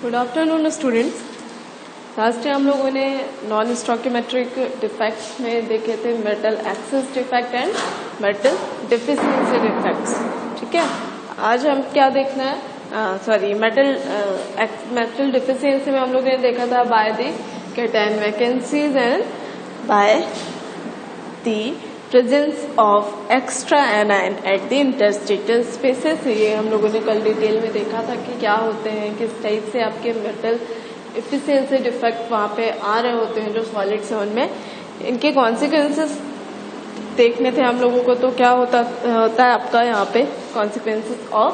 Good afternoon students. Last time हम लोगों ने नॉन स्टोकियोमेट्रिक डिफेक्ट्स में देखे थे metal access defect and metal deficiency defects. ठीक है, आज हम क्या देखना है, मेटल डिफिशिएंसी में हम लोगों ने देखा था by the cation vacancies and bye the presence of extra anion at the interstitial spaces. ये हम लोगों ने कल डिटेल में देखा था कि क्या होते हैं, किस टाइप से आपके मेटल एफिशिएंसी डिफेक्ट वहाँ पे आ रहे होते हैं जो सॉलिड्स हैं उनमें, इनके कॉन्सिक्वेंसेस देखने थे हम लोगों को। तो क्या होता है आपका यहाँ पे consequences of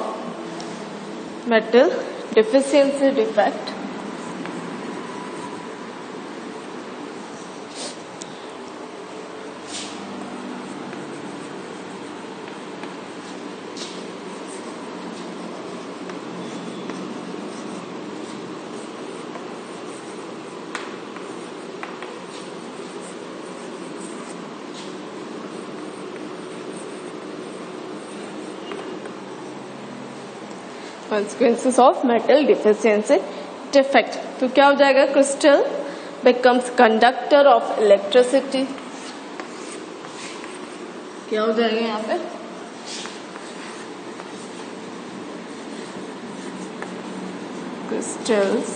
metal deficiency defect. Consequences of metal deficiency defect। तो क्या हो जाएगा, crystal becomes conductor of electricity। क्या हो जाएगा यहाँ पे, crystals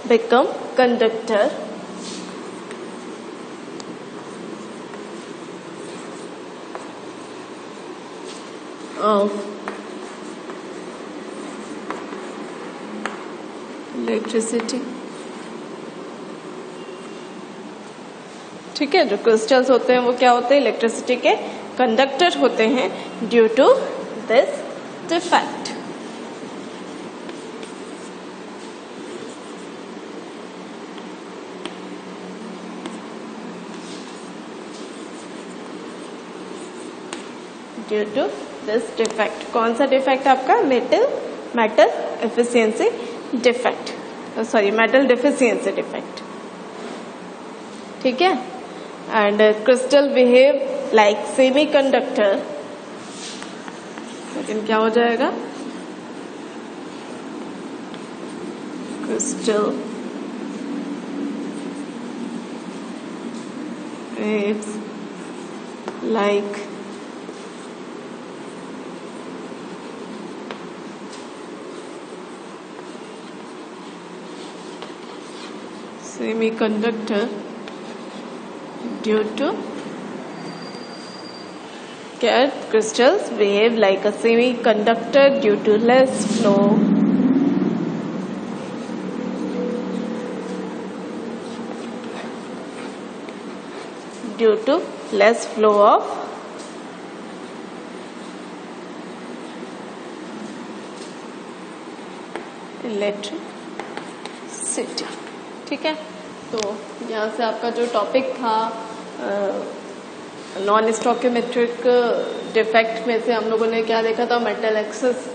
become conductor of electricity। ठीक है, जो क्रिस्टल्स होते हैं वो क्या होते हैं, इलेक्ट्रिसिटी के कंडक्टर होते हैं due to this defect. Due to this defect. कौन सा डिफेक्ट आपका, metal efficiency defect, sorry metal deficiency defect. ठीक है, and crystal behave like semiconductor. लेकिन क्या हो जाएगा, crystal behaves like semiconductor due to crystals behave like a semiconductor due to less flow of electricity। ठीक है, तो यहाँ से आपका जो टॉपिक था नॉन स्टोकियोमेट्रिक डिफेक्ट में से हम लोगों ने क्या देखा था, मेटल एक्सेस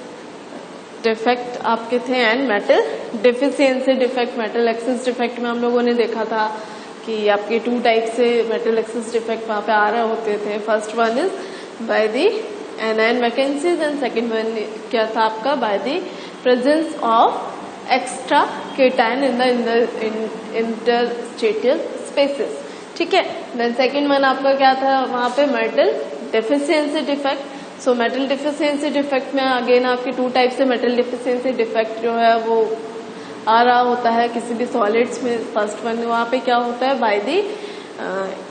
डिफेक्ट आपके थे and metal deficiency defect. Metal access defect में हम लोगों ने देखा था कि आपके टू टाइप से मेटल एक्सेस डिफेक्ट वहाँ पे आ रहे होते थे। First one is by the anion vacancies and second one क्या था आपका, bye the presence of extra cation in the interstitial spaces. ठीक है, देन सेकंड वन आपका क्या था वहाँ पे, metal deficiency defect. So metal deficiency defect में अगेन आपके टू टाइप से मेटल डेफिशिएंसी डिफेक्ट जो है वो आ रहा होता है किसी भी सॉलिड्स में। फर्स्ट वन वहाँ पे क्या होता है, by the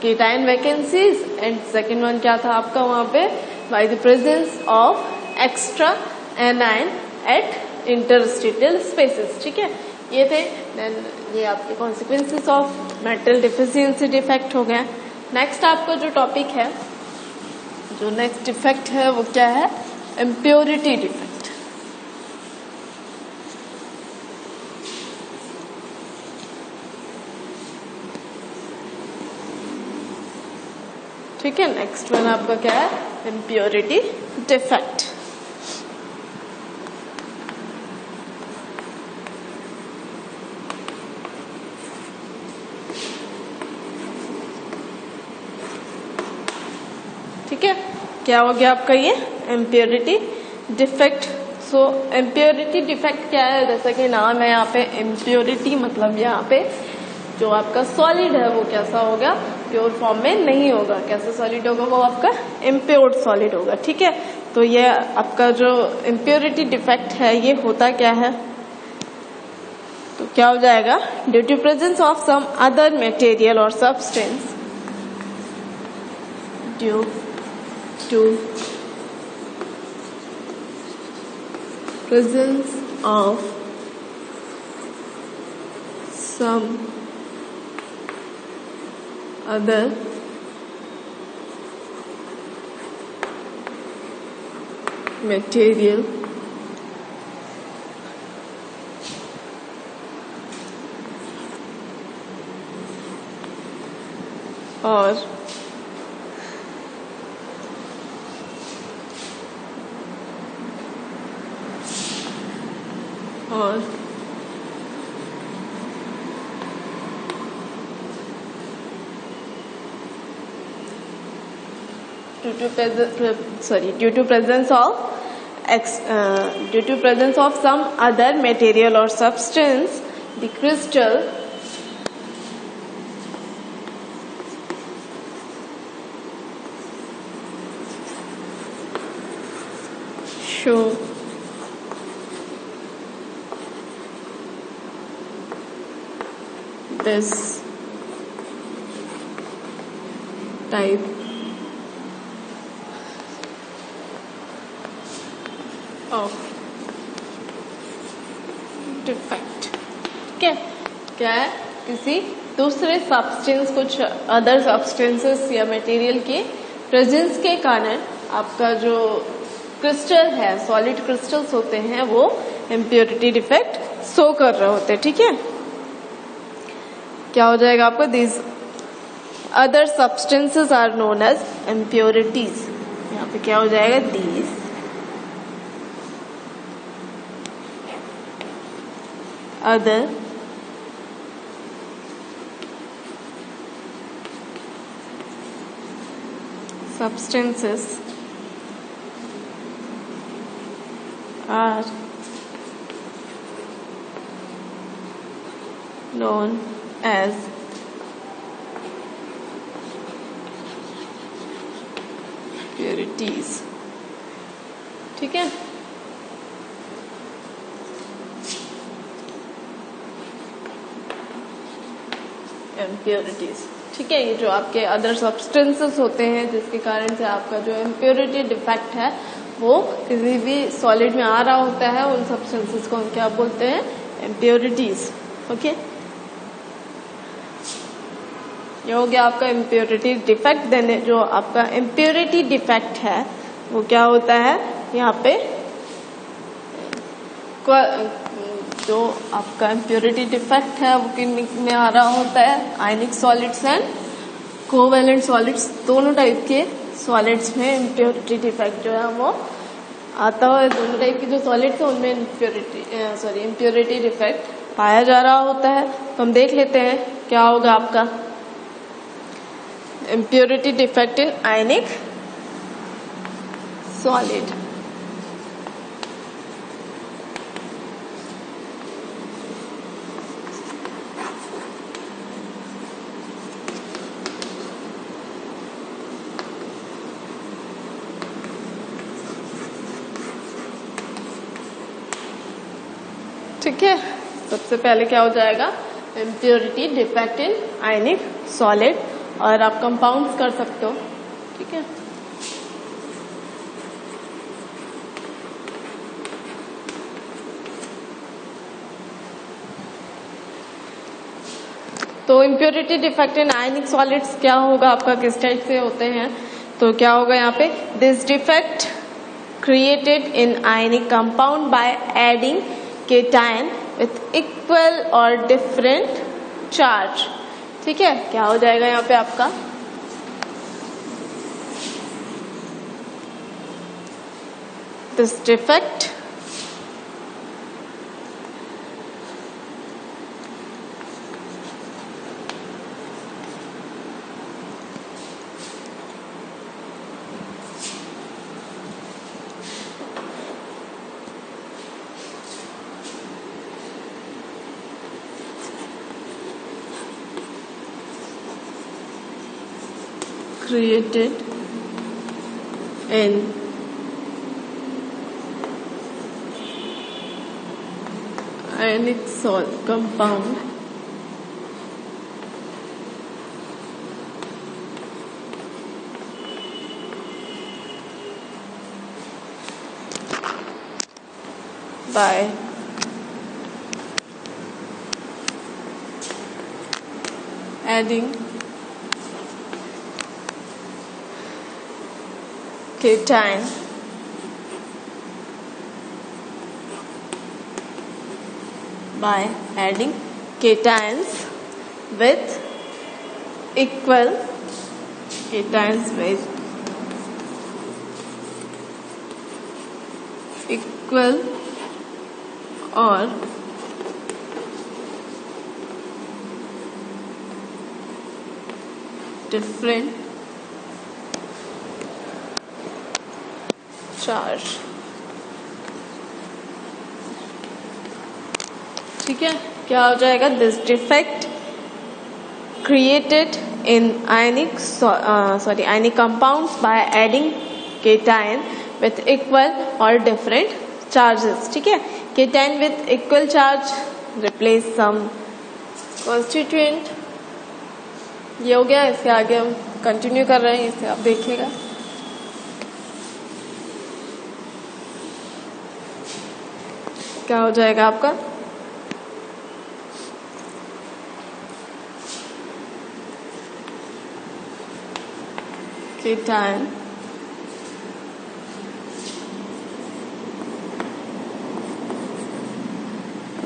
cation vacancies and second one क्या था आपका वहाँ पे, by the presence of extra anion at interstitial spaces. ठीक है, ये थे। देन ये आपके consequences of metal deficiency defect हो गया। नेक्स्ट आपका जो टॉपिक है, जो नेक्स्ट डिफेक्ट है वो क्या है, इम्प्योरिटी डिफेक्ट। ठीक है, नेक्स्ट वन आपका क्या है, इम्प्योरिटी डिफेक्ट। ठीक है, क्या हो गया आपका ये इम्प्योरिटी डिफेक्ट। सो इम्प्योरिटी डिफेक्ट क्या है, जैसा कि नाम है यहाँ पे इम्प्योरिटी, मतलब यहाँ पे जो आपका सॉलिड है वो कैसा होगा, प्योर फॉर्म में नहीं होगा। कैसा सॉलिड होगा, वो आपका इम्प्योर्ड सॉलिड होगा। ठीक है, तो ये आपका जो इम्प्योरिटी डिफेक्ट है ये होता क्या है, तो क्या हो जाएगा, due to presence of some other material और substance, due to presence of some other material or due to presence of some other material or substance, the crystal show this type of defect. ठीक है, क्या है, किसी दूसरे substance, कुछ other substances या material के प्रेजेंस के कारण आपका जो क्रिस्टल है, सॉलिड क्रिस्टल्स होते हैं, वो इम्प्योरिटी डिफेक्ट शो कर रहे होते हैं। ठीक है, क्या हो जाएगा आपको, this other substances are known as impurities. यहाँ पे क्या हो जाएगा, this other substances are known as impurities। ठीक है, इम्प्योरिटीज। ठीक है, ये जो आपके अदर सब्सटेंसेस होते हैं जिसके कारण से आपका जो इम्प्योरिटी डिफेक्ट है वो किसी भी सॉलिड में आ रहा होता है, उन सब्सटेंसेस को हम क्या बोलते हैं, इम्प्योरिटीज। ओके, ये हो गया आपका इम्प्योरिटी डिफेक्ट। देन जो आपका इम्प्योरिटी डिफेक्ट है वो क्या होता है, यहाँ पे जो आपका इम्प्योरिटी डिफेक्ट है वो किन में आ रहा होता है, आयनिक सॉलिड्स एंड कोवैलेंट सॉलिड्स, दोनों टाइप के सॉलिड्स में इम्प्योरिटी डिफेक्ट जो है वो आता है। दोनों टाइप के जो सॉलिड्स हैं उनमें इम्प्योरिटी डिफेक्ट पाया जा रहा होता है। तो हम देख लेते हैं क्या होगा आपका impurity defect in ionic solid. ठीक है, सबसे पहले क्या हो जाएगा, impurity defect in ionic solid, और आप कंपाउंड्स कर सकते हो। ठीक है, तो impurity defect in ionic solids क्या होगा आपका, किस टाइप से होते हैं, तो क्या होगा यहाँ पे, this defect created in ionic compound by adding cation with equal or different charge। ठीक है, क्या हो जाएगा यहाँ पे आपका, this defect created in ionic compound by adding cation cations with equal or different charge। ठीक है, क्या हो जाएगा? This defect created in ionic compounds by adding cation with equal or different charges। ठीक है, cation with equal charge replace some constituent। ये हो गया। इसके आगे हम कंटिन्यू कर रहे हैं, इसे आप देखिएगा। क्या हो जाएगा आपका? cation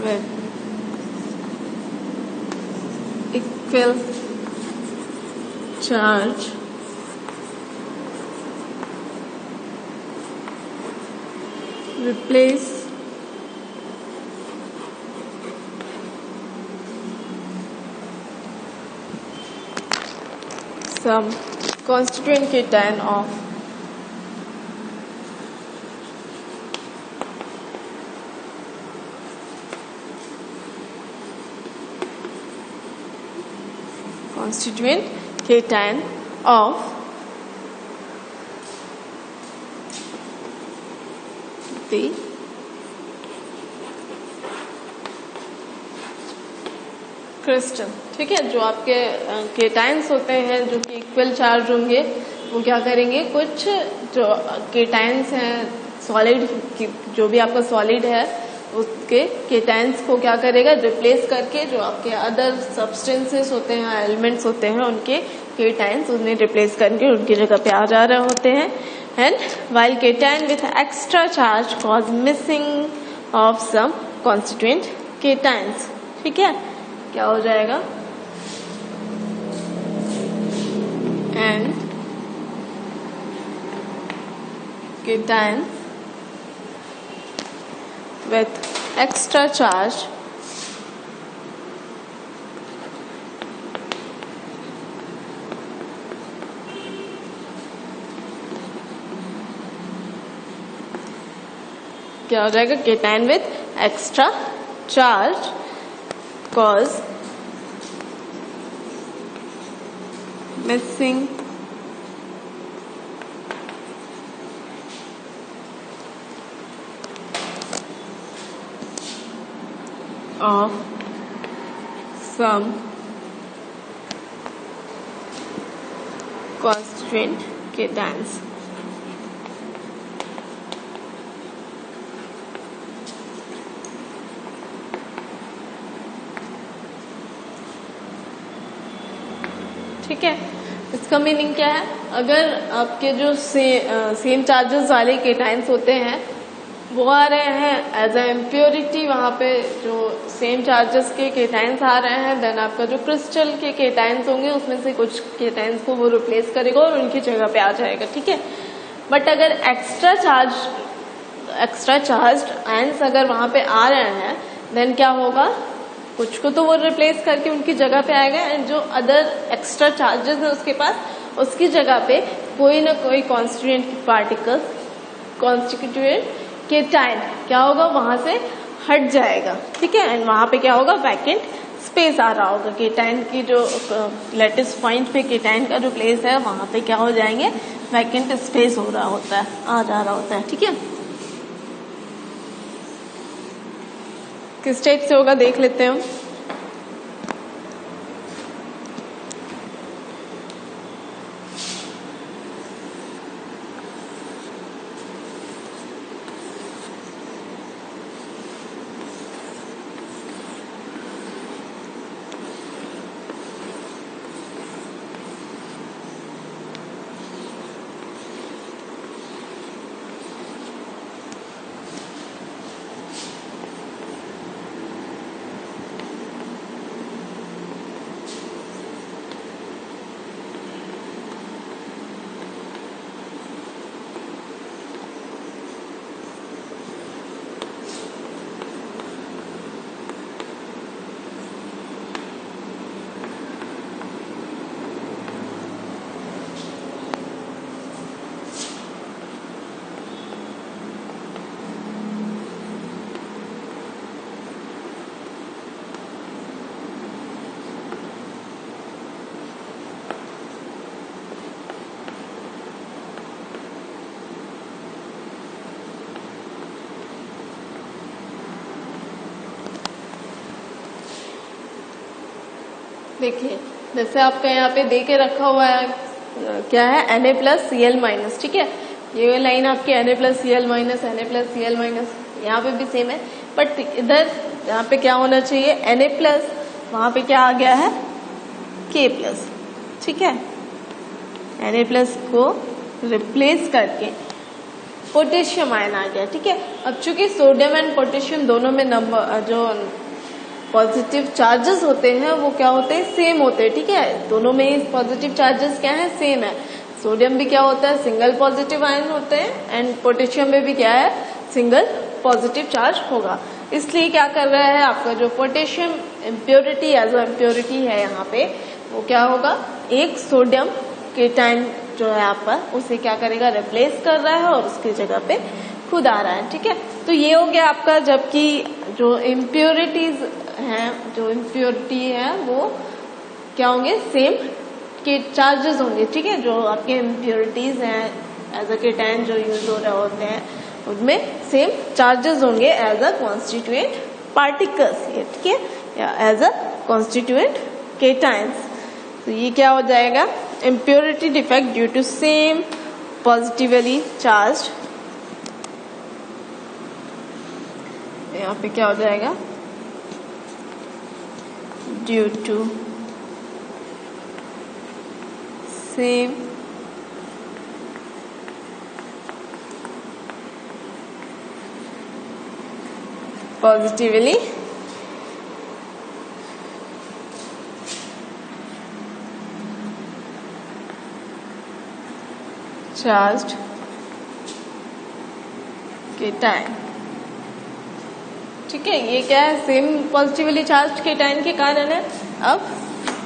with equal charge replace some constituent cation of the crystal. ठीक है, जो आपके केटाइंस होते हैं जो कि इक्वल चार्ज होंगे, वो क्या करेंगे, कुछ जो केटाइंस हैं सॉलिड, जो भी आपका सॉलिड है उसके केटाइंस को क्या करेगा, रिप्लेस करके जो आपके अदर सब्सटेंसेस होते हैं, एलिमेंट्स होते हैं, उनके केटाइंस उन्हें रिप्लेस करके उनकी जगह पे आ जा रहे होते हैं। And while cation with extra charge cause missing of some constituent cations. ठीक है, क्या हो जाएगा? And cation with extra charge क्या हो जाएगा? cation with extra charge cause missing of some constituent cations। ठीक है, इसका मीनिंग क्या है? अगर आपके जो सेम चार्जेस वाले केटाइंस होते हैं वो आ रहे हैं एज ए इम्प्योरिटी, वहाँ पे जो सेम चार्जेस के केटाइंस आ रहे हैं, देन आपका जो क्रिस्टल के केटाइंस होंगे उसमें से कुछ केटाइंस को वो रिप्लेस करेगा और उनकी जगह पे आ जाएगा। ठीक है, बट अगर एक्स्ट्रा चार्ज आयंस अगर वहाँ पे आ रहे हैं, देन क्या होगा, कुछ को तो वो रिप्लेस करके उनकी जगह पे आएगा, एंड जो अदर एक्स्ट्रा चार्जेस है उसके पास, उसकी जगह पे कोई ना कोई कॉन्स्टिट्यूएंट पार्टिकल्स, कॉन्स्टिट्यूएंट केटाइन क्या होगा, वहां से हट जाएगा। ठीक है, एंड वहां पे क्या होगा, वैकेंट स्पेस आ रहा होगा, केटाइन की जो लेटिस पॉइंट पे केटाइन का जो प्लेस है वहां पे क्या हो जाएंगे, वैकेंट स्पेस हो रहा होता है, आ जा रहा होता है। ठीक है, किस टाइप से होगा देख लेते हैं हम। देखिए जैसे आपका यहाँ पे दे के रखा हुआ है क्या है, Na+Cl-, ठीक है, ये लाइन आपकी Na+Cl-, Na+Cl-, यहाँ पे भी सेम है, बट इधर यहाँ पे क्या होना चाहिए, Na+, वहां पे क्या आ गया है K+, ठीक है, Na+ को रिप्लेस करके पोटेशियम आयन आ गया। ठीक है, अब चूंकि सोडियम एंड पोटेशियम दोनों में नंबर जो पॉजिटिव चार्जेस होते हैं वो क्या होते हैं, सेम होते हैं। ठीक है, दोनों में ही पॉजिटिव चार्जेस क्या है, सेम है। सोडियम भी क्या होता है, सिंगल पॉजिटिव आयन होते हैं, एंड पोटेशियम में भी क्या है, सिंगल पॉजिटिव चार्ज होगा। इसलिए क्या कर रहा है, आपका जो potassium impurity as a impurity है यहाँ पे, वो क्या होगा, एक सोडियम केटाइन जो है आपका उसे क्या करेगा, रिप्लेस कर रहा है और उसकी जगह पे खुद आ रहा है। ठीक है, तो ये हो गया आपका, जबकि जो इम्प्योरिटीज हैं, जो इम्प्योरिटी है वो क्या होंगे, सेम के चार्जेस होंगे। ठीक है, जो आपके इम्प्योरिटीज हैं एज अ केटाइन जो यूज हो रहे होते हैं उनमें सेम चार्जेस होंगे एज अ कॉन्स्टिट्यूएंट पार्टिकल्स, ठीक है, या एज अ कॉन्स्टिट्यूएंट केटाइंस। तो ये क्या हो जाएगा, impurity defect due to same positively charge, यहाँ पे क्या हो जाएगा, due to same positively charged cation. ठीक है, ये क्या है, सेम पॉजिटिवली चार्ज केटाइन के कारण है। अब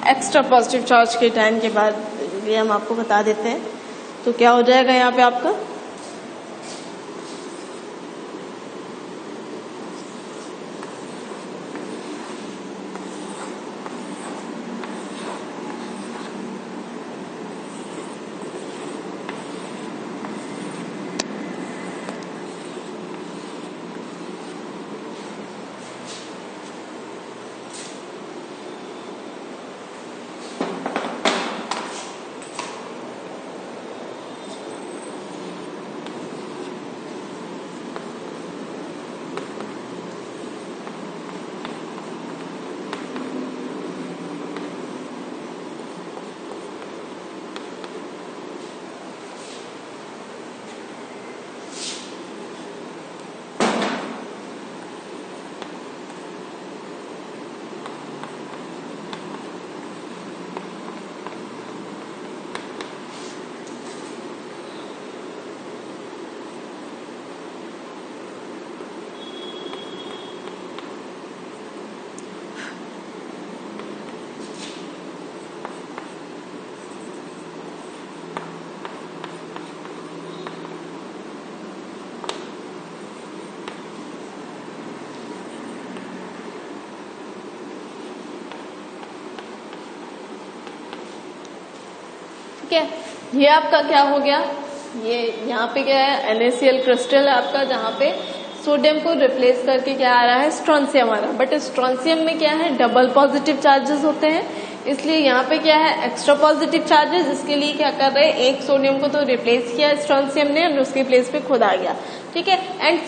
एक्स्ट्रा पॉजिटिव चार्ज केटाइन के बाद ये हम आपको बता देते हैं, तो क्या हो जाएगा यहाँ पे आपका, है, ये आपका क्या हो गया, ये यहाँ पे क्या है, NaCl क्रिस्टल है आपका, जहाँ पे सोडियम को रिप्लेस करके क्या आ रहा है, स्ट्रोंशियम आ रहा है। बट स्ट्रोंशियम में क्या है, डबल पॉजिटिव चार्जेस होते हैं, इसलिए यहाँ पे क्या है, एक्स्ट्रा पॉजिटिव चार्जेस। इसके लिए क्या कर रहे हैं, एक सोडियम को तो रिप्लेस किया स्ट्रोंशियम ने और उसके प्लेस पे खुद आ गया, ठीक है। एंड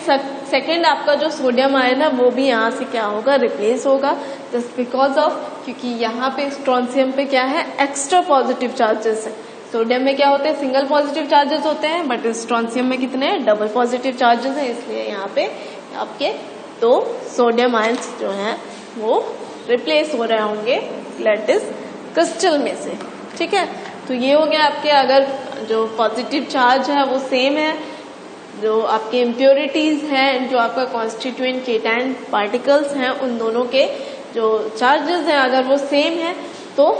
सेकेंड आपका जो सोडियम आया ना, वो भी यहाँ से क्या होगा, रिप्लेस होगा, जस्ट बिकॉज ऑफ, क्योंकि यहाँ पे स्ट्रोंशियम पे क्या है, एक्स्ट्रा पॉजिटिव चार्जेस है। सोडियम में क्या होते हैं, सिंगल पॉजिटिव चार्जेस होते हैं, बट स्ट्रोंशियम में कितने हैं, डबल पॉजिटिव चार्जेस हैं, इसलिए यहाँ पे आपके दो सोडियम आयंस जो हैं वो रिप्लेस हो रहे होंगे लैटिस क्रिस्टल में से, ठीक है। तो ये हो गया आपके, अगर जो पॉजिटिव चार्ज है वो सेम है, जो आपके इम्प्योरिटीज हैं, जो आपका कॉन्स्टिट्यूएंट केटायन पार्टिकल्स हैं, उन दोनों के जो चार्जेस हैं अगर वो सेम है, तो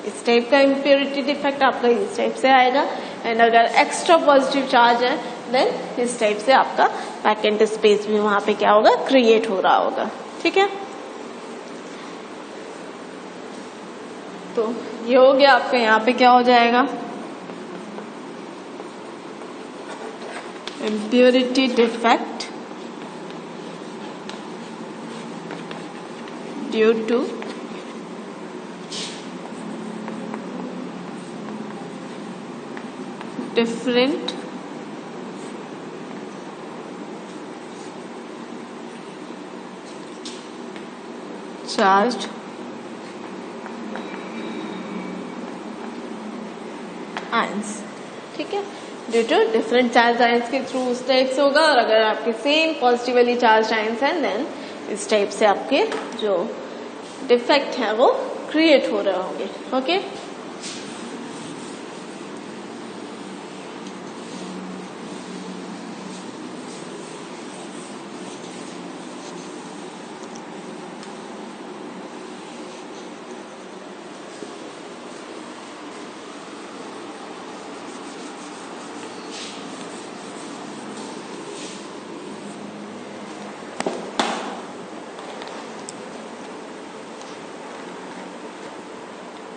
इस टाइप का इम्प्योरिटी डिफेक्ट आपका इस टाइप से आएगा। एंड अगर एक्स्ट्रा पॉजिटिव चार्ज है देन इस टाइप से आपका वैकेंट स्पेस भी वहां पे क्या होगा, क्रिएट हो रहा होगा, ठीक है। तो ये हो गया आपका, यहाँ पे क्या हो जाएगा, impurity defect due to different charged ions, ठीक है। Due to different charge ions के थ्रू उस टाइप से होगा, और अगर आपके सेम पॉजिटिवली चार्ज आयंस हैं देन इस टाइप से आपके जो डिफेक्ट है वो क्रिएट हो रहे होंगे, ओके।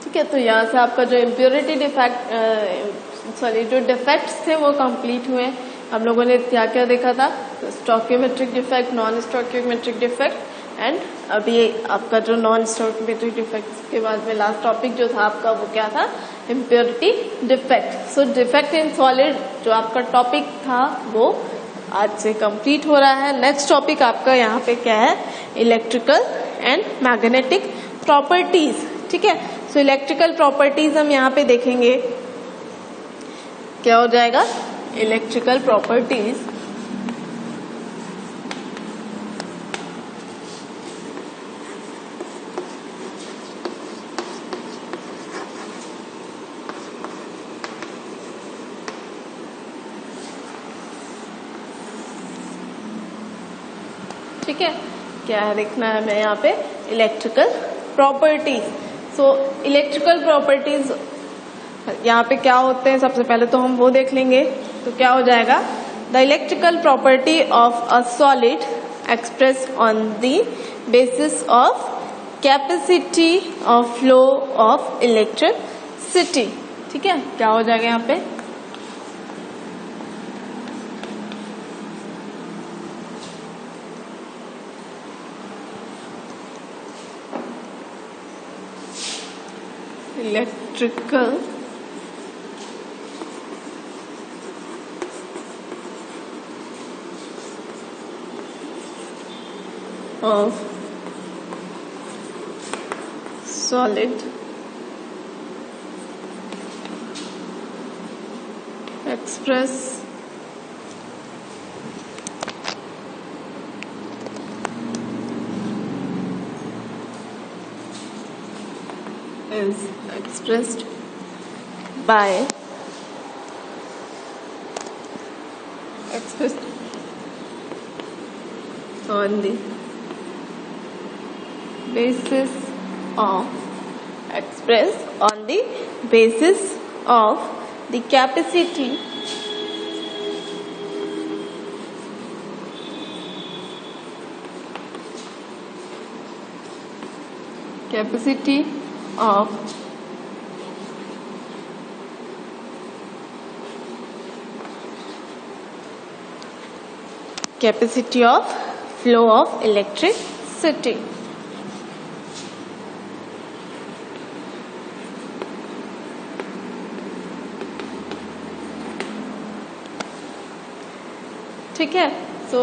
ठीक है, तो यहाँ से आपका जो इम्प्योरिटी डिफेक्ट जो डिफेक्ट्स थे वो कंप्लीट हुए। हम लोगों ने क्या क्या देखा था, stoichiometric defect, non stoichiometric defect, and अभी आपका जो नॉन स्टोइकियोमेट्रिक डिफेक्ट के बाद में लास्ट टॉपिक जो था आपका वो क्या था, impurity defect. So defect in solid जो आपका टॉपिक था वो आज से कंप्लीट हो रहा है। नेक्स्ट टॉपिक आपका यहाँ पे क्या है, इलेक्ट्रिकल एंड मैग्नेटिक प्रॉपर्टीज, ठीक है। सो इलेक्ट्रिकल प्रॉपर्टीज हम यहाँ पे देखेंगे, क्या हो जाएगा, इलेक्ट्रिकल प्रॉपर्टीज ठीक है। क्या लिखना है हमें यहाँ पे, electrical properties. So electrical properties यहाँ पे क्या होते हैं, सबसे पहले तो हम वो देख लेंगे। तो क्या हो जाएगा, the electrical property of a solid express on the basis of capacity of flow of electricity, ठीक है। क्या हो जाएगा यहाँ पे, electrical of solid express is expressed by on the basis of the capacity of capacity of flow of electricity. ठीक है। सो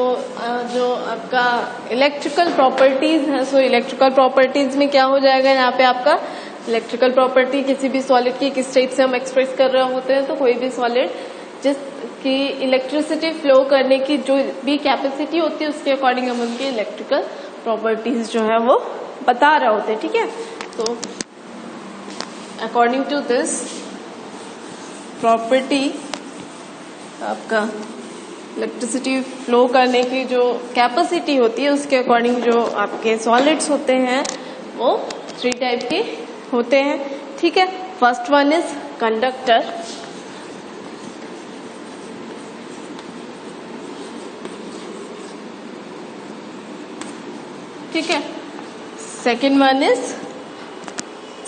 जो आपका इलेक्ट्रिकल प्रॉपर्टीज है, सो इलेक्ट्रिकल प्रॉपर्टीज में क्या हो जाएगा यहाँ पे आपका इलेक्ट्रिकल प्रॉपर्टी किसी भी सॉलिड की किस टाइप से हम एक्सप्रेस कर रहे होते हैं, तो कोई भी सॉलिड जिसकी इलेक्ट्रिसिटी फ्लो करने की जो भी कैपेसिटी होती है उसके अकॉर्डिंग हम उनकी इलेक्ट्रिकल प्रॉपर्टीज जो है वो बता रहे होते हैं। ठीक है। तो अकॉर्डिंग टू दिस प्रॉपर्टी आपका इलेक्ट्रिसिटी फ्लो करने की जो कैपेसिटी होती है उसके अकॉर्डिंग जो आपके सॉलिड्स होते हैं वो 3 टाइप के होते हैं। ठीक है। फर्स्ट वन इज कंडक्टर, ठीक है। Second one is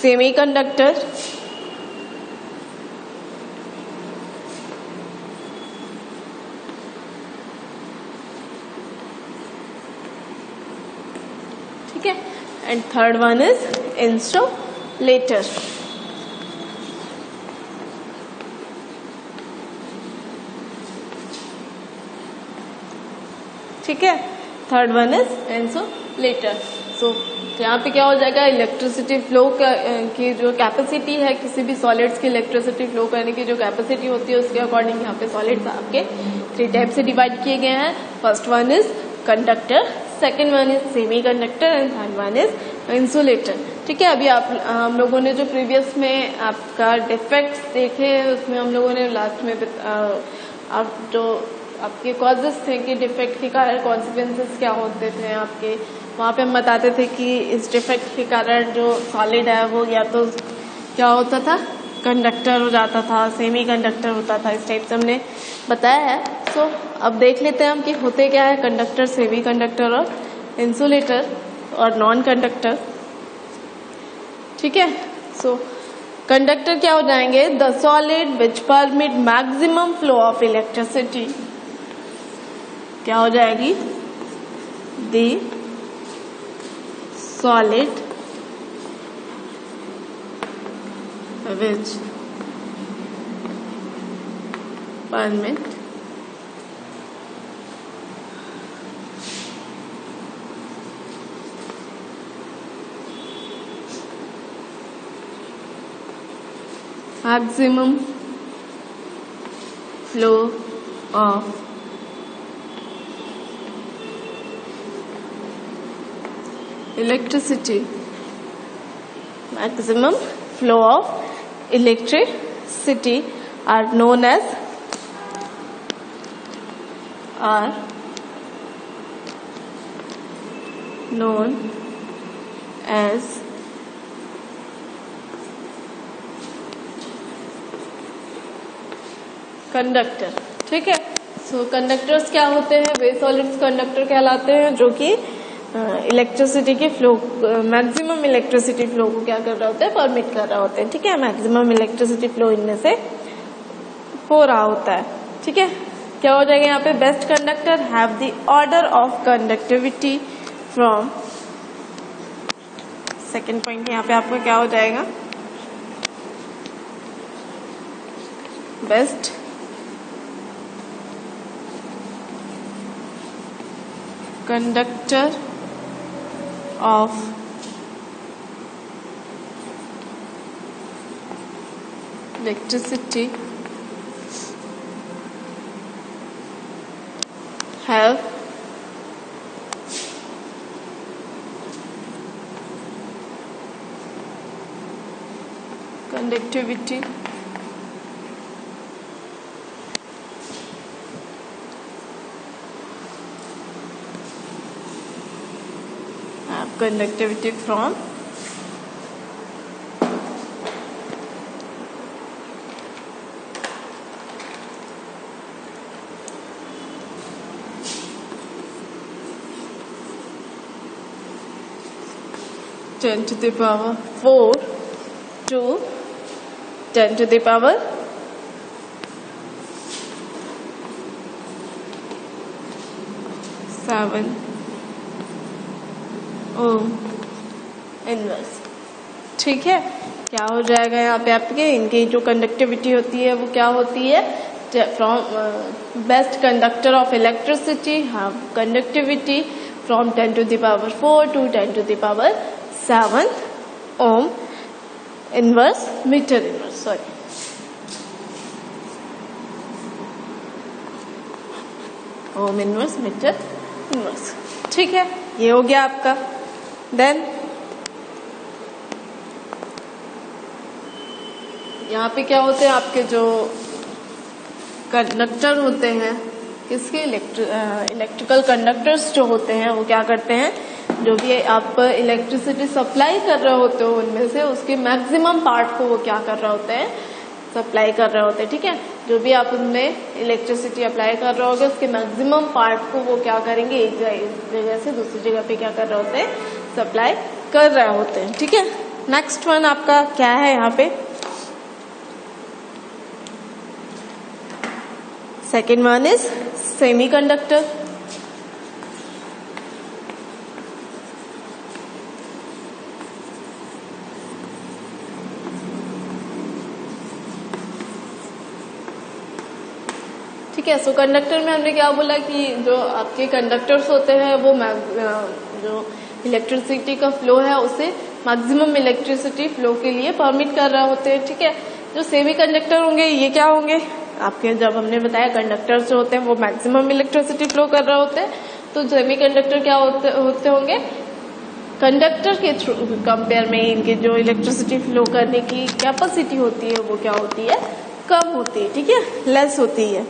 semiconductor, ठीक है। And third one is insulator. ठीक है। Third one is insulator. So यहाँ पे क्या हो जाएगा, इलेक्ट्रिसिटी फ्लो की जो कैपेसिटी है, किसी भी सॉलिड्स की इलेक्ट्रिसिटी फ्लो करने की जो कैपेसिटी होती है उसके अकॉर्डिंग यहाँ पे सॉलिड्स आपके 3 टाइप से डिवाइड किए गए हैं। First one is conductor, second one is semi conductor and third one is insulator. ठीक है। अभी हम लोगों ने जो प्रीवियस में आपका डिफेक्ट्स देखे उसमें हम लोगों ने लास्ट में आप जो आपके कॉजेस थे कि डिफेक्ट के कारण कॉन्सिक्वेंसेस क्या होते थे आपके, वहाँ पे हम बताते थे कि इस डिफेक्ट के कारण जो सॉलिड है वो या तो क्या होता था, कंडक्टर हो जाता था, सेमी कंडक्टर होता था, इस टाइप से हमने बताया है। सो अब देख लेते हैं हम कि होते क्या है कंडक्टर, सेमी कंडक्टर और इंसुलेटर और नॉन कंडक्टर। ठीक है। सो कंडक्टर क्या हो जाएंगे, the solid which permit maximum flow of electricity. क्या हो जाएगी, the solid which permit maximum flow of electricity, maximum flow of electricity are known as conductor. ठीक है। सो कंडक्टर्स क्या होते हैं, वे सॉलिड्स कंडक्टर कहलाते हैं जो कि इलेक्ट्रिसिटी की फ्लो, मैक्सिमम इलेक्ट्रिसिटी फ्लो को क्या कर रहा होता है, परमिट कर रहा होता है। ठीक है। मैक्सिमम इलेक्ट्रिसिटी फ्लो इनमें से हो रहा होता है। ठीक है। क्या हो जाएगा यहाँ पे, best conductor have the order of conductivity from, second point यहाँ पे आपका क्या हो जाएगा, best conductor of electricity have conductivity conductivity from ten to the power 4 to 10 to the power 5 7 ohm inverse. ठीक है, क्या हो जाएगा यहाँ पे आपके, इनकी जो कंडक्टिविटी होती है वो क्या होती है, from best conductor of electricity have conductivity from 10 to the power 4 to 10 to the power 7 ohm inverse metre inverse, sorry ohm inverse metre inverse. ठीक है, ये हो गया आपका। देन यहाँ पे क्या होते हैं आपके जो कंडक्टर होते हैं, किसके इलेक्ट्रिकल कंडक्टर्स जो होते हैं वो क्या करते हैं, जो भी आप इलेक्ट्रिसिटी सप्लाई कर रहे होते हो उनमें से उसके मैक्सिमम पार्ट को वो क्या कर रहे होते हैं, सप्लाई कर रहे होते हैं। ठीक है, जो भी आप उनमें इलेक्ट्रिसिटी अप्लाई कर रहे होगे उसके मैक्सिमम पार्ट को वो क्या करेंगे, एक जगह से दूसरी जगह पे क्या कर रहे होते हैं, सप्लाई कर रहे होते हैं। ठीक है, नेक्स्ट वन आपका क्या है यहाँ पे, सेकेंड वन इज सेमीकंडक्टर। ठीक है, सो कंडक्टर में हमने क्या बोला कि जो आपके कंडक्टर्स होते हैं वो जो इलेक्ट्रिसिटी का फ्लो है उसे मैक्सिमम इलेक्ट्रिसिटी फ्लो के लिए परमिट कर रहे होते हैं। ठीक है, जो सेमी कंडक्टर होंगे ये क्या होंगे आपके, जब हमने बताया कंडक्टर्स जो होते हैं वो मैक्सिमम इलेक्ट्रिसिटी फ्लो कर रहे होते हैं, तो सेमी कंडक्टर क्या होते होंगे, कंडक्टर के थ्रू कंपेयर में इनके जो इलेक्ट्रिसिटी फ्लो करने की कैपेसिटी होती है वो क्या होती है, कम होती है। ठीक है, लेस होती है।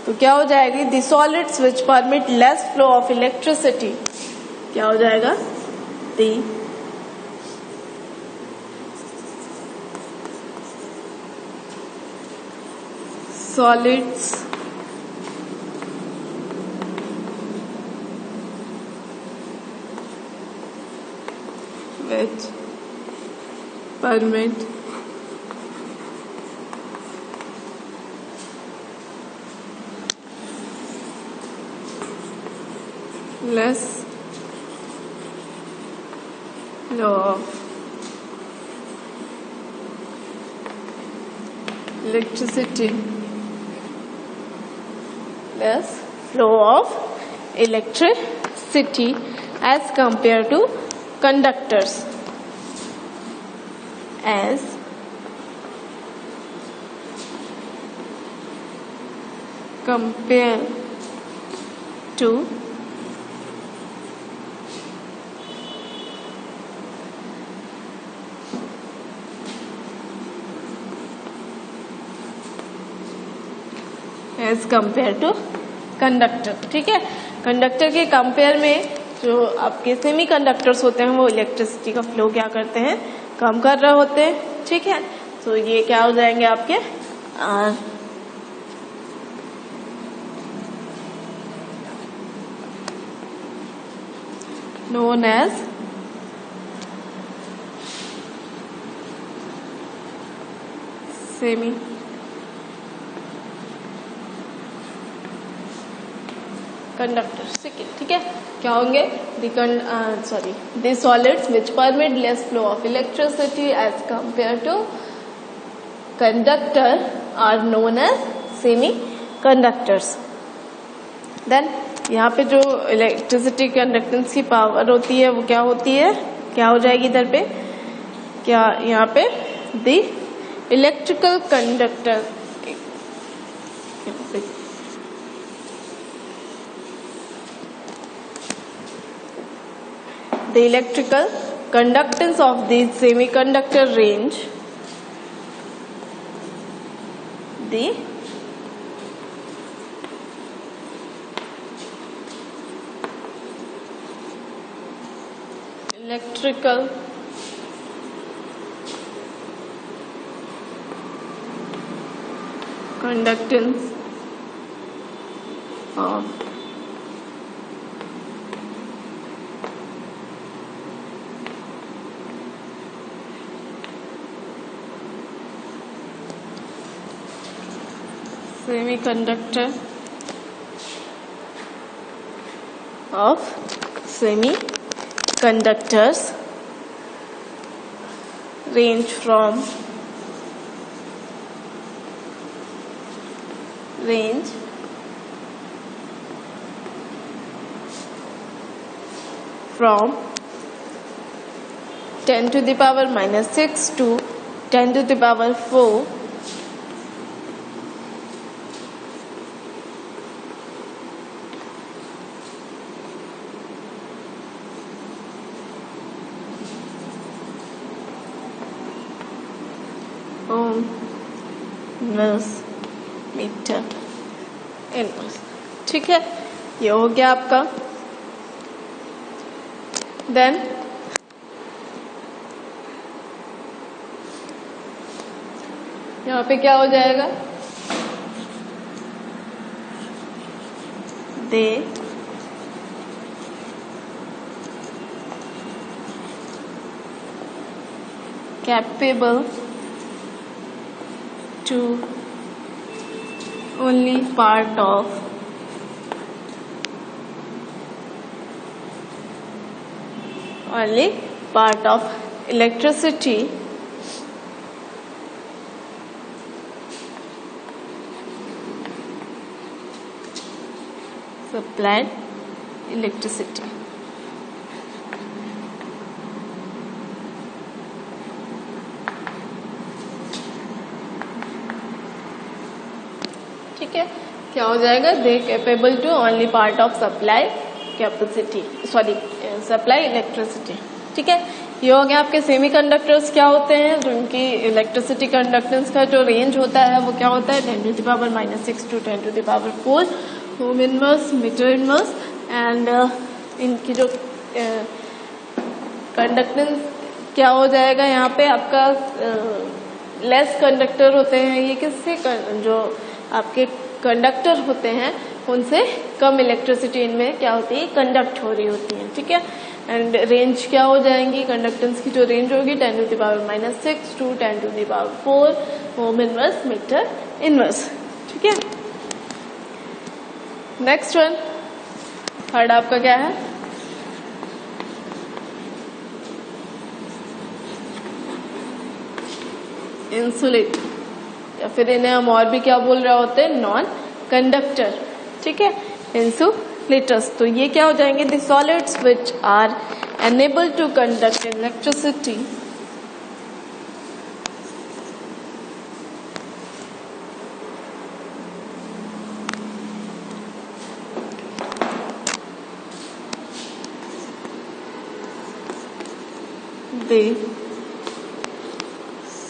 तो क्या हो जाएगी, the solids which permit less flow of electricity, क्या हो जाएगा, the solids which permit less flow of electricity, less flow of electricity as compared to conductors, as compared to as compare to conductor. ठीक है, conductor के compare में जो आपके semi conductors होते हैं वो इलेक्ट्रिसिटी का फ्लो क्या करते हैं, कम कर रहे होते हैं। ठीक है, तो ये क्या हो जाएंगे आपके known as semi कंडक्टर्स। ठीक है, क्या होंगे, the solids which permit less flow of electricity as compare to conductor are known as semi conductors. Then यहाँ पे जो इलेक्ट्रिसिटी कंडक्टेंस की पावर होती है वो क्या होती है, क्या हो जाएगी इधर पे, क्या यहाँ पे the electrical conductor, the electrical conductance of the semiconductor range, the electrical conductance of semiconductor of semiconductors range from 10 to the power minus 6 to 10 to the power 4 ohm metre inverse. ठीक है, ये हो गया आपका। देन यहाँ पे क्या हो जाएगा, दे capable to only part of electricity supplied electricity। ठीक है, क्या हो जाएगा, they capable to only part of supply capacity supply electricity. ठीक है, ये हो गया आपके सेमीकंडक्टर्स क्या होते हैं, जो उनकी इलेक्ट्रिसिटी कंडक्टेंस का जो रेंज होता है वो क्या होता है 10 to the power minus 6 to 10 to the power 4 ohm inverse metre inverse. And इनकी जो कंडक्टेंस क्या हो जाएगा, यहाँ पे आपका लेस कंडक्टर होते हैं, ये किससे जो आपके कंडक्टर होते हैं उनसे कम इलेक्ट्रिसिटी इनमें क्या होती है, कंडक्ट हो रही होती है। ठीक है, एंड रेंज क्या हो जाएंगी, कंडक्टेंस की जो रेंज होगी 10 to the power minus 6 to 10 to the power 4 ohm inverse metre inverse. ठीक है, नेक्स्ट वन थर्ड आपका क्या है, इंसुलेटर, या फिर इन्हें हम और भी क्या बोल रहे होते हैं, नॉन कंडक्टर। ठीक है, इंसुलेटर्स। तो ये क्या हो जाएंगे, the solids which are enable to conduct electricity the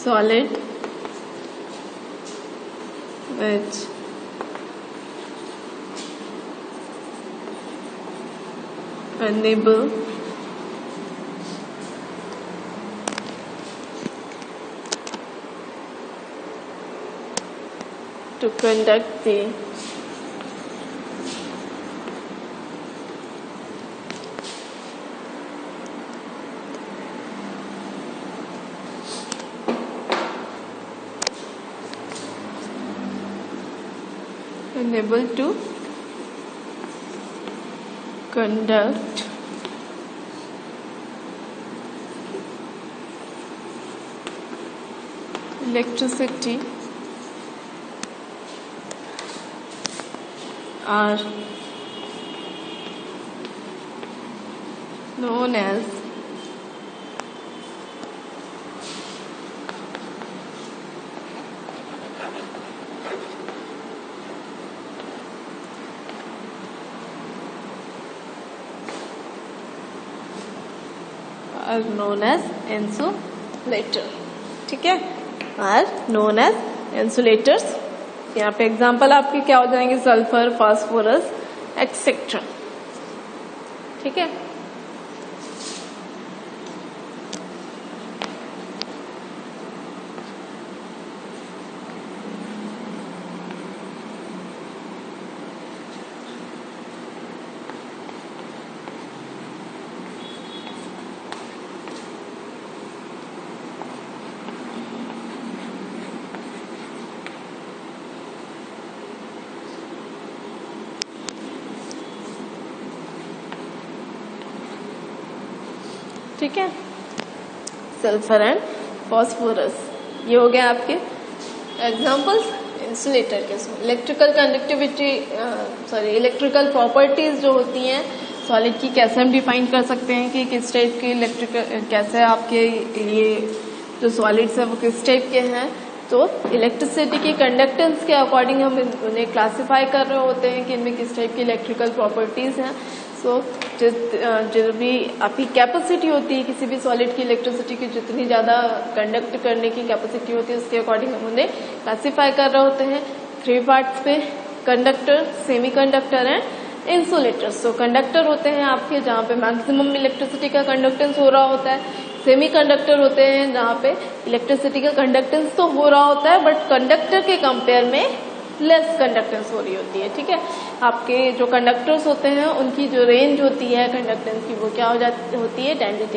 solid which enable to conduct the enable to conduct electricity are known as insulator. ठीक है, आर नोन एज इंसुलेटर्स। यहाँ पे एग्जांपल आपके क्या हो जाएंगे, सल्फर, फास्फोरस एक्सेट्रा। ठीक है, ठीक है, सल्फर एंड फॉस्फोरस। ये हो गया आपके एग्जाम्पल्स इंसुलेटर के। इलेक्ट्रिकल कंडक्टिविटी इलेक्ट्रिकल प्रॉपर्टीज जो होती हैं सॉलिड की, कैसे हम डिफाइन कर सकते हैं कि किस टाइप के इलेक्ट्रिकल, कैसे आपके ये जो सॉलिड्स है वो किस टाइप के हैं। तो इलेक्ट्रिसिटी की कंडक्टेंस के अकॉर्डिंग हम उन्हें क्लासिफाई कर रहे होते हैं कि इनमें किस टाइप की इलेक्ट्रिकल प्रॉपर्टीज हैं। सो जो भी आपकी कैपेसिटी होती है किसी भी सॉलिड की, इलेक्ट्रिसिटी की जितनी ज्यादा कंडक्ट करने की कैपेसिटी होती है उसके अकॉर्डिंग हम उन्हें क्लासिफाई कर रहे होते हैं 3 पार्ट्स पे, conductor, semi conductor and insulators. तो कंडक्टर होते हैं आपके जहाँ पे मैक्सिमम इलेक्ट्रिसिटी का कंडक्टेंस हो रहा होता है, सेमी कंडक्टर होते हैं जहाँ पे इलेक्ट्रिसिटी का कंडक्टेंस तो हो रहा होता है बट कंडक्टर के कंपेयर में लेस कंडक्टेंस हो रही होती है। ठीक है, आपके जो कंडक्टर्स होते हैं उनकी जो रेंज होती है कंडक्टेंस की वो क्या होती है 10⁴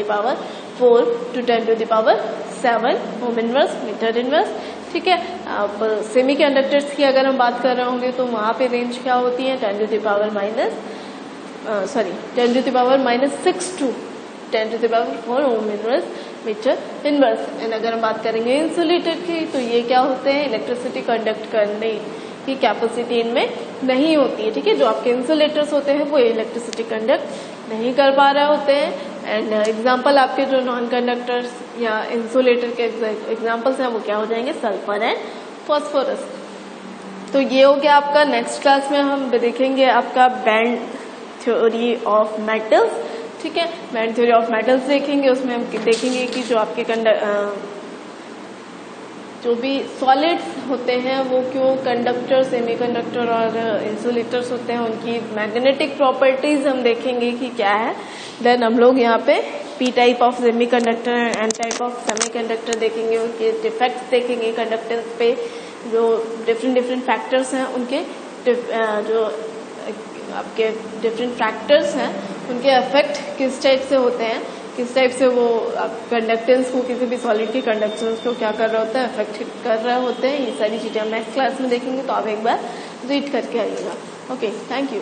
to 10⁻⁷ ohm inverse metre inverse. ठीक है, अब सेमी कंडक्टर्स की अगर हम बात कर रहे होंगे तो वहां पे रेंज क्या होती है 10⁻⁻⁶ to 10⁴ ohm inverse metre inverse. And अगर हम बात करेंगे इंसुलेटर की तो ये क्या होते हैं, इलेक्ट्रिसिटी कंडक्ट करने की कैपेसिटी इनमें नहीं होती है। ठीक है, जो आपके इंसुलेटर्स होते हैं वो इलेक्ट्रिसिटी कंडक्ट नहीं कर पा रहे होते हैं। एंड एग्जांपल आपके जो नॉन कंडक्टर्स या इंसुलेटर के एग्जांपल्स हैं वो क्या हो जाएंगे, सल्फर एंड फॉस्फोरस। तो ये हो गया आपका। नेक्स्ट क्लास में हम देखेंगे आपका बैंड थ्योरी ऑफ मेटल्स। ठीक है, बैंड थ्योरी ऑफ मेटल्स देखेंगे, उसमें हम देखेंगे कि जो आपके जो भी सॉलिड्स होते हैं वो क्यों कंडक्टर, सेमीकंडक्टर और इंसुलेटर्स होते हैं, उनकी मैग्नेटिक प्रॉपर्टीज हम देखेंगे कि क्या है। देन हम लोग यहाँ पे P type of semiconductor, N type of semiconductor देखेंगे, उनके डिफेक्ट्स देखेंगे कंडक्टेंस पे, जो डिफरेंट फैक्टर्स हैं उनके जो आपके डिफरेंट फैक्टर्स हैं उनके इफेक्ट किस टाइप से होते हैं, किस टाइप से वो कंडक्टेंस को, किसी भी सॉलिड की कंडक्टेंस को क्या कर रहे होते हैं, इफेक्ट कर रहे होते हैं। ये सारी चीजें हम नेक्स्ट क्लास में देखेंगे, तो आप एक बार रीड करके आइएगा। Okay, thank you.